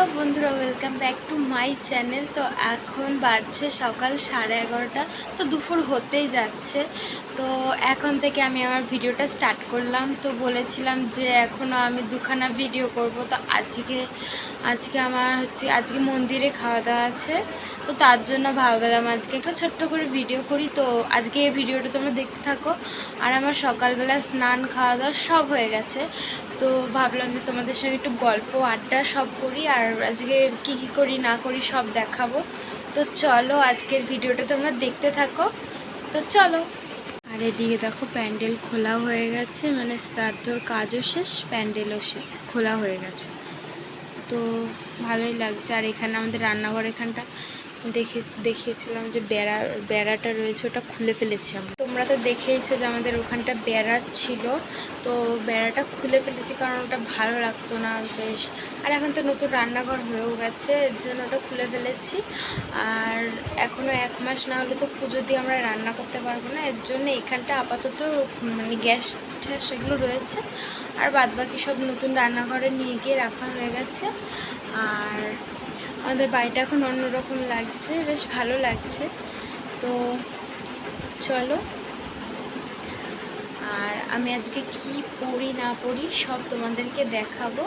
Hello বন্ধুরা, welcome back to my channel. তো এখন বাজছে সকাল 11:30, তো দুপুর হতেই যাচ্ছে। তো এখন থেকে আমি আমার ভিডিওটা স্টার্ট করলাম। তো বলেছিলাম যে এখনও আমি দুখানা ভিডিও করব। তো আজকে আমার আজকে মন্দিরে খাওয়া দাওয়া আছে, তো তার জন্য ভাবলাম আজকে একটা ছোট্ট করে ভিডিও করি। তো আজকে এই ভিডিওটা তোমরা দেখতে থাকো। আর আমার সকালবেলা স্নান খাওয়া দাওয়া সব হয়ে গেছে, তো ভাবলাম যে তোমাদের সঙ্গে একটু গল্প আড্ডা সব করি, আর আজকে কী করি না করি সব দেখাবো। তো চলো আজকের ভিডিওটা তোমরা দেখতে থাকো। তো চলো। আর এদিকে দেখো প্যান্ডেল খোলা হয়ে গেছে, মানে শ্রাদ্ধর কাজও শেষ, প্যান্ডেলও খোলা হয়ে গেছে। তো ভালোই লাগছে। আর এখানে আমাদের রান্নাঘর এখানটা দেখিয়েছিলাম যে বেড়াটা রয়েছে, ওটা খুলে ফেলেছি আমরা। তোমরা তো দেখেইছো যে আমাদের ওখানটা বেড়া ছিল, তো বেড়াটা খুলে ফেলেছি কারণ ওটা ভালো লাগতো না বেশ। আর এখন তো নতুন রান্নাঘর হয়েও গেছে, এর জন্য ওটা খুলে ফেলেছি। আর এখনও 1 মাস না হলে তো পুজো দিয়ে আমরা রান্না করতে পারবো না, এর জন্য এখানটা আপাতত মানে গ্যাস ট্যাস এগুলো রয়েছে, আর বাদবাকি সব নতুন রান্নাঘরে নিয়ে গিয়ে রাখা হয়ে গেছে। আর আমাদের বাড়িটা এখন অন্যরকম লাগছে, বেশ ভালো লাগছে। তো চলো, আর আমি আজকে কি পড়ি না পড়ি সব তোমাদেরকে দেখাবো।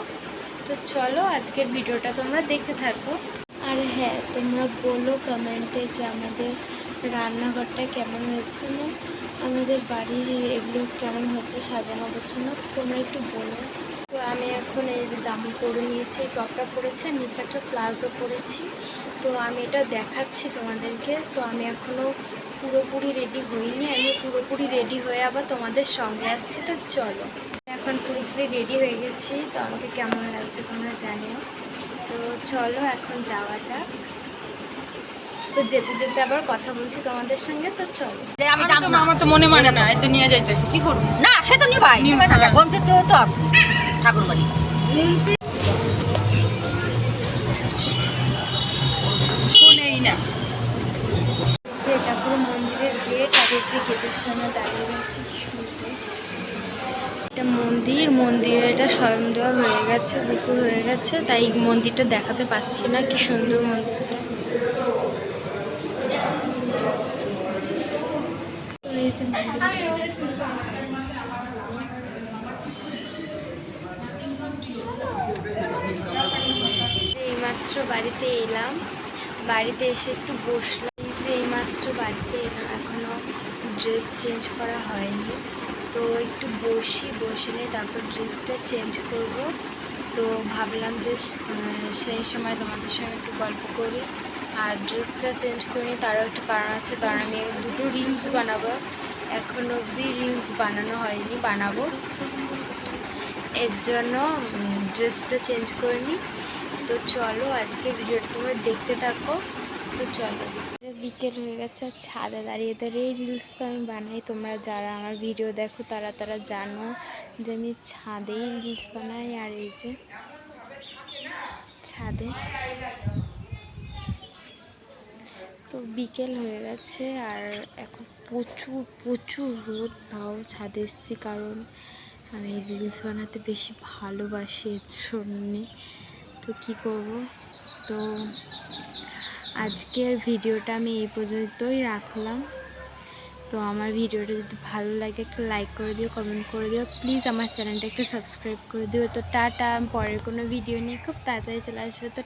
তো চলো আজকের ভিডিওটা তোমরা দেখতে থাকো। আর হ্যাঁ, তোমরা বলো কমেন্টে যে আমাদের রান্নাঘরটা কেমন হয়েছে, না আমাদের বাড়ির এগুলো কেমন হচ্ছে সাজানো গোছানো, তোমরা একটু বলো। তো আমি এখন এই যে জামা পরে নিয়েছি, টপটা পরেছি, আর নিচে একটা প্লাজো পরেছি। তো আমি এটা দেখাচ্ছি তোমাদেরকে। তো আমি এখনও পুরোপুরি রেডি হইনি, আমি পুরোপুরি রেডি হয়ে আবার তোমাদের সঙ্গে আসছি। তো চলো, এখন পুরোপুরি রেডি হয়ে গেছি, তো আমাকে কেমন লাগছে তোমরা জানিও। তো চলো এখন যাওয়া যাক। তো যেতে যেতে আবার কথা বলছি তোমাদের সঙ্গে। তো চলো। আমি জানতো না, আমার তো মনে মানে না, এই তো নিয়ে যাইতেছি, কি করব না, সে তো নিবাই গন্তে তো আছে ঠাকুর বাড়ি ফোনেই না। এটা পুরো মন্দিরের গেট, আর যে গেটের সামনে দাঁড়িয়ে গেছে এটা মন্দিরে এটা স্বয়ং দেওয়া হয়ে গেছে, দুপুর হয়ে গেছে, তাই মন্দিরটা দেখাতে পাচ্ছি না। কি সুন্দর মন্দিরটা। এইমাত্র বাড়িতে এলাম, বাড়িতে এসে একটু বসলাম। এইমাত্র বাড়িতে এলাম, এখনও ড্রেস চেঞ্জ করা হয়নি। তো একটু বসে নিয়ে তারপর ড্রেসটা চেঞ্জ করব। তো ভাবলাম যে সেই সময় তোমাদের সঙ্গে একটু গল্প করি। আর ড্রেসটা চেঞ্জ করিনি, তারও একটা কারণ আছে, কারণ আমি 2টো রিলস বানাবো। এখন অবধি রিলস বানানো হয়নি, বানাবো, এর জন্য ড্রেসটা চেঞ্জ করিনি। তো চলো আজকে ভিডিওটা তোমরা দেখতে থাকো। তো চলো, বিকেল হয়ে গেছে, আর ছাদে দাঁড়িয়ে দাঁড়িয়ে রিলস তো আমি বানাই। তোমরা যারা আমার ভিডিও দেখো তারা জানো যে আমি ছাদেই রিলস বানাই। আর এই যে ছাদে, তো বিকেল হয়ে গেছে, আর এখন প্রচুর রোদ, তাও ছাদে এসেছি কারণ আমি রিলস বানাতে বেশি ভালোবাসি, এর জন্যে। তো কী করব। তো আজকের ভিডিওটা আমি এই পর্যন্তই রাখলাম। তো আমার ভিডিওটা যদি ভালো লাগে একটা লাইক করে দিও, কমেন্ট করে দিও, প্লিজ আমার চ্যানেলটা একটু সাবস্ক্রাইব করে দিও। তো টাটা, পরের কোনো ভিডিও নিয়ে খুব তাড়াতাড়ি চলে আসবে। তো